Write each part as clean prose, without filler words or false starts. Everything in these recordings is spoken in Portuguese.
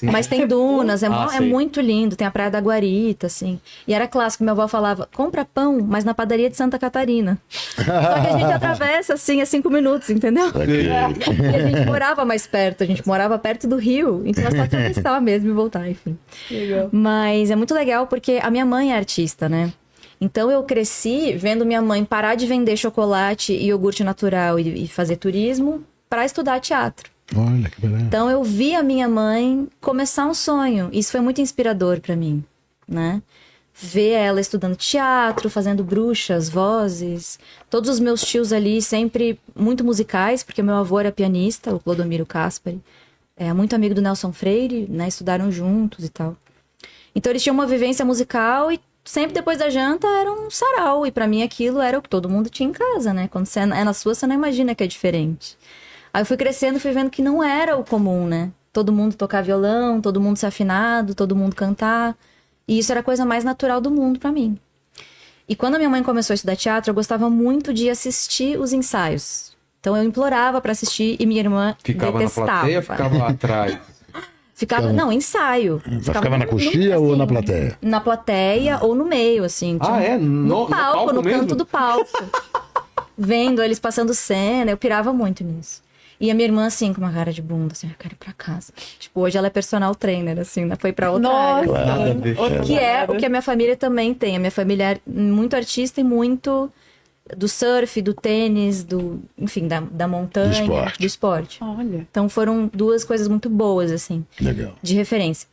Mas tem dunas, é muito lindo. Tem a Praia da Guarita, assim. E era clássico, minha avó falava, compra pão, mas na padaria de Santa Catarina. Só que a gente atravessa, assim, 5 minutos, entendeu? Okay. E a gente morava mais perto, a gente morava perto do Rio. Então é só atravessar mesmo e voltar, enfim. Legal. Mas é muito legal porque a minha mãe é artista, né? Então eu cresci vendo minha mãe parar de vender chocolate e iogurte natural e fazer turismo para estudar teatro. Olha, que beleza. Então eu vi a minha mãe começar um sonho. Isso foi muito inspirador para mim, né? Ver ela estudando teatro, fazendo bruxas, vozes. Todos os meus tios ali sempre muito musicais, porque meu avô era pianista, o Clodomiro Caspari. É muito amigo do Nelson Freire, né? Estudaram juntos e tal. Então eles tinham uma vivência musical e sempre depois da janta era um sarau. E para mim aquilo era o que todo mundo tinha em casa, né? Quando você é na sua, você não imagina que é diferente. Aí eu fui crescendo, fui vendo que não era o comum, né? Todo mundo tocar violão, todo mundo ser afinado, todo mundo cantar. E isso era a coisa mais natural do mundo pra mim. E quando a minha mãe começou a estudar teatro, eu gostava muito de assistir os ensaios. Então eu implorava pra assistir e minha irmã Ficava detestava. na plateia, ficava lá atrás. Não, ensaio. Ficava na coxia ou na plateia? Na plateia ou no meio, assim. No palco, no mesmo? canto do palco. Vendo eles passando cena, eu pirava muito nisso. E a minha irmã, assim, com uma cara de bunda, assim, eu quero ir pra casa. Tipo, hoje ela é personal trainer, assim, né? Foi pra outra área. Claro. Que é o que a minha família também tem. A minha família é muito artista e muito do surf, do tênis, enfim, da montanha, do esporte. Olha. Então foram 2 coisas muito boas, assim, Legal. de referência.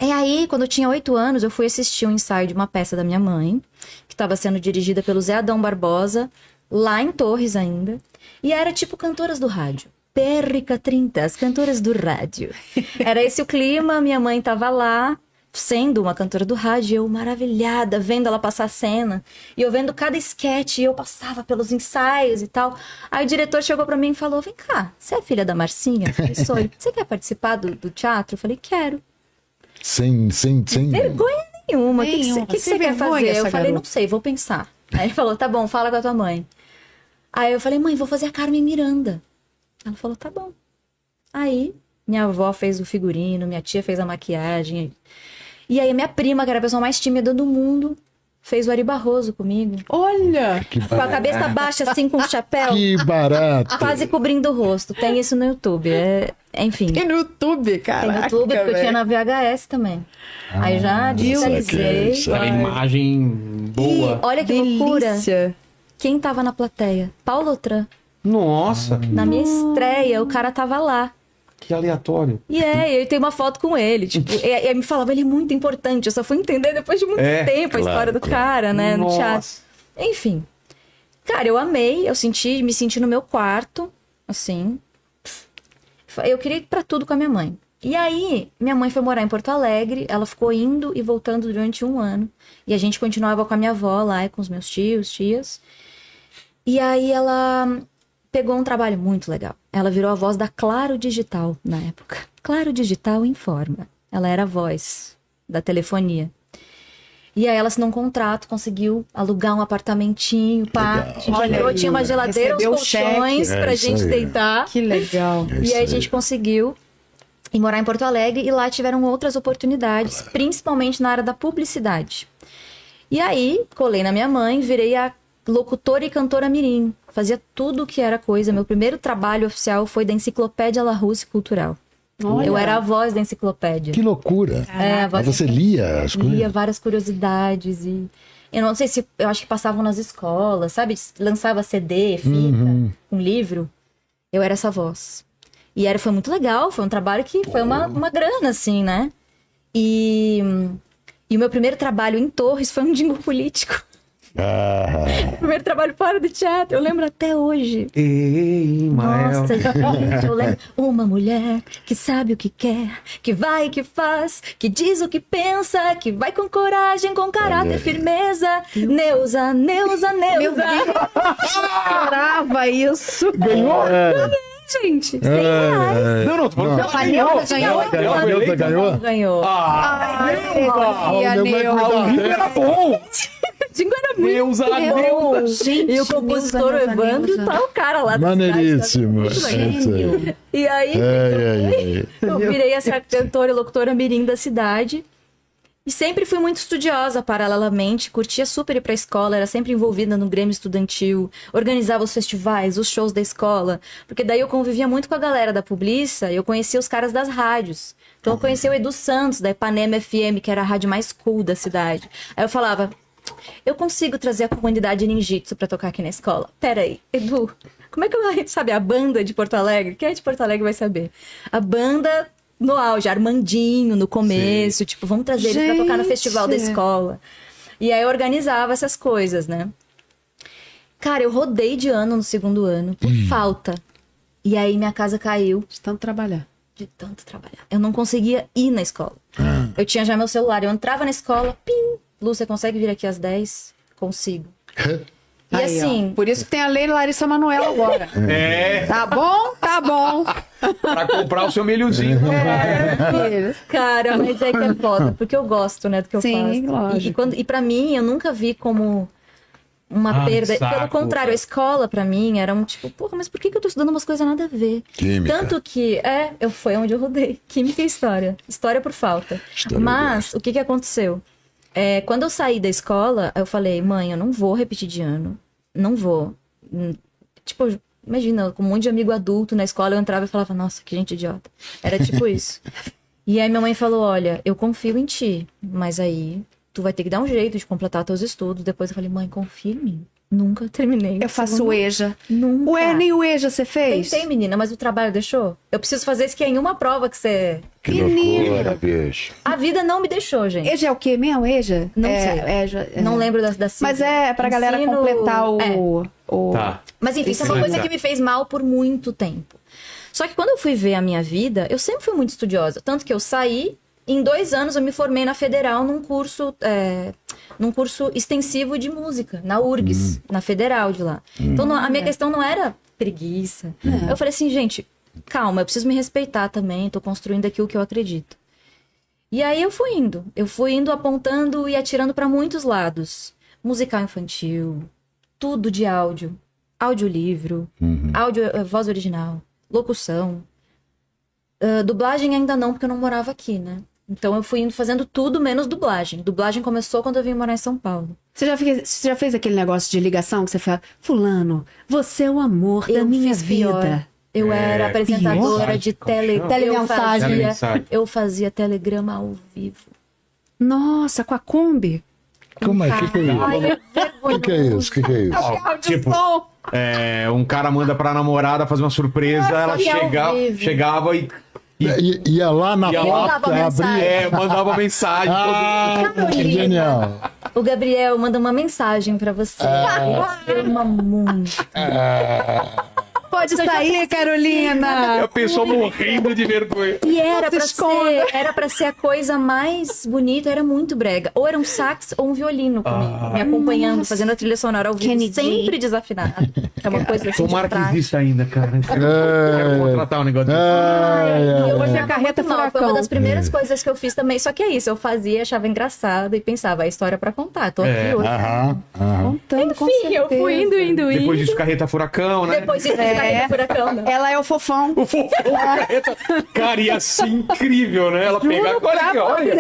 E aí, quando eu tinha 8 anos, eu fui assistir um ensaio de uma peça da minha mãe, que estava sendo dirigida pelo Zé Adão Barbosa, lá em Torres ainda. E era tipo cantoras do rádio. Pérrica 30, as cantoras do rádio. Era esse o clima, minha mãe tava lá, sendo uma cantora do rádio, eu maravilhada, vendo ela passar a cena. E eu vendo cada esquete, e eu passava pelos ensaios e tal. Aí o diretor chegou pra mim e falou, vem cá, você é filha da Marcinha? Eu falei, sou. Você quer participar do teatro? Eu falei, quero. Sem... Vergonha nenhuma. O que você quer fazer? Eu falei, garota. não sei, vou pensar. Aí ele falou, tá bom, fala com a tua mãe. Aí eu falei, mãe, vou fazer a Carmen Miranda. Ela falou, tá bom. Aí minha avó fez o figurino, minha tia fez a maquiagem. E aí a minha prima, que era a pessoa mais tímida do mundo, fez o Ari Barroso comigo. Olha! Com a cabeça baixa, assim, com o chapéu. Que barato. Quase cobrindo o rosto. Tem isso no YouTube. Enfim. Tem no YouTube, cara. Tem no YouTube, porque eu tinha na VHS também. Aí já digitalizei. Aquela imagem boa. E olha que loucura. Delícia. Quem tava na plateia? Paulo Otran. Nossa, Na minha estreia, o cara tava lá. que aleatório. E eu tenho uma foto com ele. Tipo, e me falava, ele é muito importante. Eu só fui entender depois de muito tempo a história do cara, né? No teatro. Enfim. Cara, eu amei. Eu me senti no meu quarto, assim. Eu queria ir pra tudo com a minha mãe. E aí, minha mãe foi morar em Porto Alegre. Ela ficou indo e voltando durante 1 ano. E a gente continuava com a minha avó lá e com os meus tios, tias. E aí ela pegou um trabalho muito legal. Ela virou a voz da Claro Digital na época. Claro Digital informa. Ela era a voz da telefonia. E aí ela assinou um contrato, conseguiu alugar um apartamentinho, pá. Olha, Tinha uma geladeira, uns recebeu o colchões cheque. pra isso gente aí. deitar. Que legal. E aí a gente conseguiu ir morar em Porto Alegre e lá tiveram outras oportunidades, principalmente na área da publicidade. E aí, colei na minha mãe, virei a locutora e cantora mirim. Fazia tudo o que era coisa. Meu primeiro trabalho oficial foi da Enciclopédia Larousse Cultural. Olha. Eu era a voz da enciclopédia. Que loucura. A voz Mas você lia as coisas? lia várias curiosidades e... Eu não sei se... Eu acho que passavam nas escolas, sabe? Lançava CD, fita, um livro. Eu era essa voz. E foi muito legal. Foi um trabalho que foi uma grana, assim, né? E o meu primeiro trabalho em Torres foi um jingle político. Primeiro trabalho fora do teatro, eu lembro até hoje. Ei, Mael. Nossa, gente, eu lembro. Uma mulher que sabe o que quer, que vai e que faz, que diz o que pensa, que vai com coragem, com caráter e firmeza. Neuza, Neuza, Meu Neuza. Deus, chorava isso. Ganhou? Gente, R$100. Não, tô falando. Não, a Neuza ganhou. A Neuza ganhou? Ganhou. Ai, o meu Neuza. vai cuidar. O Rio era bom. Jingle era Deus, adeus. Gente, E o compositor, o Neuza, Evandro, Neuza. tá o cara lá da Maneiríssimo. cidade, tá muito legal. Isso aí. E aí, eu virei essa cantora e locutora mirim da cidade. E sempre fui muito estudiosa, paralelamente. Curtia super ir pra escola, era sempre envolvida no Grêmio Estudantil. Organizava os festivais, os shows da escola. Porque daí eu convivia muito com a galera da Publiça e eu conhecia os caras das rádios. Então eu conhecia o Edu Santos, da Ipanema FM, que era a rádio mais cool da cidade. Aí eu falava, eu consigo trazer a comunidade ninjitsu pra tocar aqui na escola. Pera aí, Edu, como é que eu... Sabe, a banda de Porto Alegre? Quem é de Porto Alegre vai saber. A banda... no auge, Armandinho, no começo, tipo, vamos trazer eles pra tocar no festival da escola. E aí eu organizava essas coisas, né? Cara, eu rodei de ano no segundo ano, por falta. E aí minha casa caiu De tanto trabalhar. de tanto trabalhar. Eu não conseguia ir na escola. Eu tinha já meu celular, eu entrava na escola, pim, Lu, você consegue vir aqui às 10? Consigo. E Aí, assim, ó, por isso que tem a lei Larissa Manoela agora. É, Tá bom? Tá bom. pra comprar o seu milhozinho. Filho. cara, mas é que é foda, porque eu gosto, né, do que eu Sim, faço. lógico. E pra mim, eu nunca vi como uma perda. saco. Pelo contrário, a escola pra mim era um tipo, porra, mas por que eu tô estudando umas coisas nada a ver? Química. Tanto que, foi onde eu rodei. Química e história. História por falta. História Mas, o que que aconteceu? Quando eu saí da escola, eu falei, mãe, eu não vou repetir de ano. Não vou. Tipo, imagina, com um monte de amigo adulto na escola, eu entrava e falava, nossa, que gente idiota. Era tipo isso. E aí minha mãe falou, olha, eu confio em ti, mas aí tu vai ter que dar um jeito de completar teus estudos. Depois eu falei, mãe, confia em mim. Nunca terminei. Eu faço Segundo- EJA. Nunca. Ué, nem o EJA você fez? Tentei, menina, mas o trabalho deixou. Eu preciso fazer isso que é em uma prova que você... Que Menina. loucura, bicho. A vida não me deixou, gente. EJA é o quê mesmo? EJA? Não sei. EJA, Não lembro da sigla. Mas é pra galera Ensino- completar É. o... Tá. Mas enfim, isso é uma Ensino. coisa que me fez mal por muito tempo. Só que quando eu fui ver a minha vida, eu sempre fui muito estudiosa. Tanto que eu saí, em 2 anos eu me formei na Federal num curso extensivo de música, na URGS, na Federal de lá. Então a minha questão não era preguiça. Eu falei assim, gente, calma, eu preciso me respeitar também, tô construindo aqui o que eu acredito. E aí eu fui indo apontando e atirando para muitos lados. Musical infantil, tudo de áudio, audiolivro, áudio, voz original, locução. Dublagem ainda não, porque eu não morava aqui, né? Então eu fui indo fazendo tudo menos dublagem. Dublagem começou quando eu vim morar em São Paulo. Você já fez aquele negócio de ligação que você fala, fulano, você é o amor da minha fiz pior. vida. Eu era apresentadora pior? de Telemensagem. Telemensagem. Eu fazia telegrama ao vivo. Nossa, com a Kombi. Como é? O que é isso? Ai, O que é isso? O que é isso? Ó, tipo, um cara manda pra namorada fazer uma surpresa, ela que ao vivo. chegava e Ia lá na Ia lá, porta, mandava abria. mandava mensagem. Ah, que genial. O Gabriel manda uma mensagem pra você. Eu ama muito. Pode sair, Carolina. A pessoa morrendo de vergonha. E era pra, esconda. era pra ser a coisa mais bonita, era muito brega. Ou era um sax ou um violino comigo, me acompanhando, fazendo a trilha sonora ao vivo, Kennedy. sempre desafinada. É uma coisa assim Tomara de que praxe. exista ainda, cara. Quero contratar um negócio desse. E eu Hoje achava a carreta muito mal, Foi furacão. uma das primeiras coisas que eu fiz também. Só que é isso, eu fazia, achava engraçado e pensava, a história pra contar. Tô aqui hoje. Aham, aham. Contando, com Enfim, eu certeza. fui indo. Depois disso, carreta furacão, né? Depois disso, carreta furacão, né? Ela é o fofão. O fofão carreta. Cara, ia ser incrível, né? Ela pega agora aqui, olha.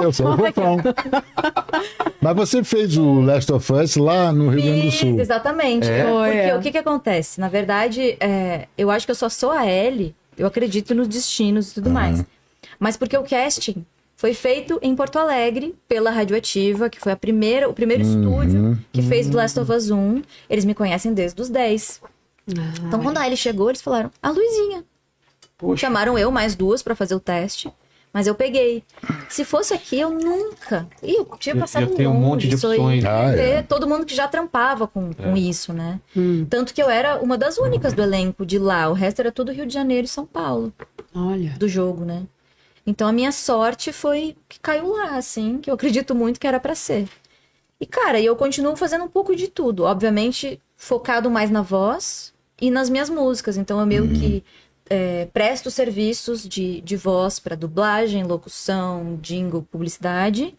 Eu sou o fofão. Mas você fez o Last of Us lá no Rio Grande do Fiz, Sul. exatamente. Foi, Porque é. o que acontece? Na verdade, eu acho que eu só sou a Ellie, eu acredito nos destinos e tudo mais. Mas porque o casting foi feito em Porto Alegre pela Radioativa, que foi o primeiro estúdio que fez do Last of Us 1. Eles me conhecem desde os 10. Então, quando a Ellie chegou, eles falaram, a Luizinha. Poxa. Chamaram eu, mais 2, pra fazer o teste. Mas eu peguei. Se fosse aqui, eu nunca... Ih, eu tinha passado Eu tenho um monte de isso aí. opções. Ah, é. Todo mundo que já trampava com isso, né? Tanto que eu era uma das únicas do elenco de lá. O resto era tudo Rio de Janeiro e São Paulo, Olha. do jogo, né? Então a minha sorte foi que caiu lá, assim, que eu acredito muito que era pra ser. E, cara, eu continuo fazendo um pouco de tudo. Obviamente, focado mais na voz e nas minhas músicas. Então eu meio que presto serviços de voz pra dublagem, locução, jingle, publicidade.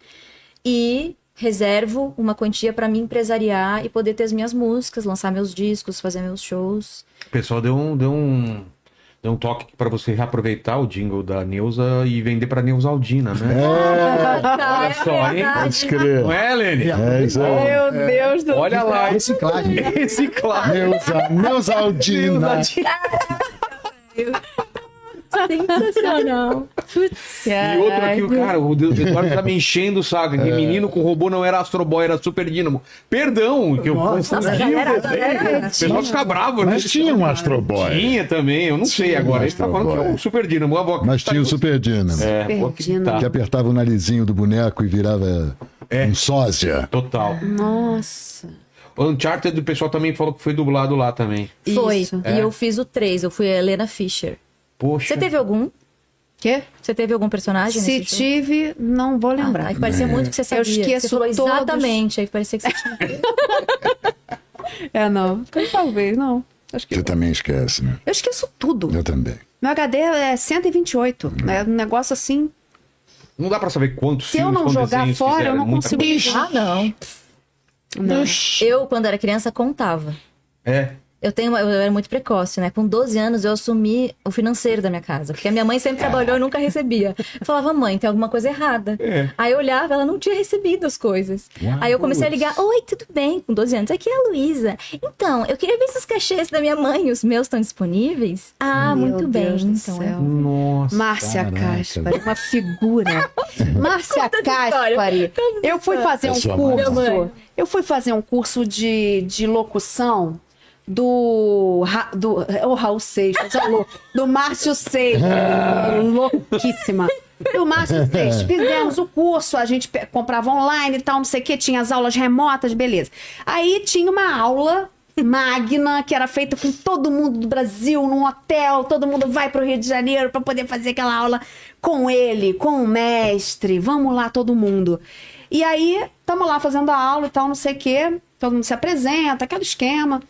E reservo uma quantia pra me empresariar e poder ter as minhas músicas, lançar meus discos, fazer meus shows. O pessoal deu um toque pra você reaproveitar o jingle da Neuza e vender pra Neusaldina, né? Olha só, hein? Pode crer. Não é, Lene? É isso aí. Meu Deus do Olha lá. Reciclagem. Reciclagem. Neusaldina. Sensacional. E outro aqui, o cara, o Eduardo tá me enchendo o saco. Que menino com robô não era Astro Boy, era Super Dínamo. Perdão, que eu confundi o desenho. O pessoal fica bravo, né? Mas tinha um Astro Boy. Tinha também, eu não sei agora. Ele tá Astro falando que é Boy. um Super Dínamo. A avó Mas tá tinha o com- Super Dínamo. É, vou Super Dínamo. acreditar. Que apertava o narizinho do boneco e virava um sósia. Total. Nossa. O Uncharted, o pessoal também falou que foi dublado lá também. Foi. Isso. E eu fiz o 3, eu fui a Helena Fischer. Poxa. Você teve algum? Quê? Você teve algum personagem Se nesse show? tive, não vou lembrar. Aí parecia muito que você sabia. esqueço você falou todos. exatamente, aí parecia que você tinha. Não. Talvez, não. Acho que Você também esquece, né? eu esqueço tudo. Eu também. Meu HD é 128. É um negócio assim. Não dá pra saber quantos Se eu filmes, não quantos jogar desenhos fora, eu fizeram, não muita consigo coisa. Ah, não. Não. Eu, quando era criança, contava. É. Eu era muito precoce, né? Com 12 anos, eu assumi o financeiro da minha casa. Porque a minha mãe sempre trabalhou e nunca recebia. Eu falava, mãe, tem alguma coisa errada. Aí eu olhava, ela não tinha recebido as coisas. Aí eu comecei a ligar, oi, tudo bem? Com 12 anos. Aqui é a Luísa. Então, eu queria ver se os cachês da minha mãe e os meus estão disponíveis. Ah, Meu muito bem. Deus do Então, céu. Nossa. Márcia Caraca. Caspari, uma figura. Márcia essa história. Caspari. Eu fui fazer É um sua mãe. Minha mãe. curso. Eu fui fazer um curso de locução do Raul Seixas, do Márcio Seixas, louquíssima. Do Márcio Seixas. Fizemos o curso, a gente comprava online e tal, não sei o que, tinha as aulas remotas, beleza. Aí tinha uma aula magna que era feita com todo mundo do Brasil, num hotel, todo mundo vai pro Rio de Janeiro para poder fazer aquela aula com ele, com o mestre, vamos lá todo mundo. E aí, estamos lá fazendo a aula e tal, não sei o quê, todo mundo se apresenta, aquele esquema.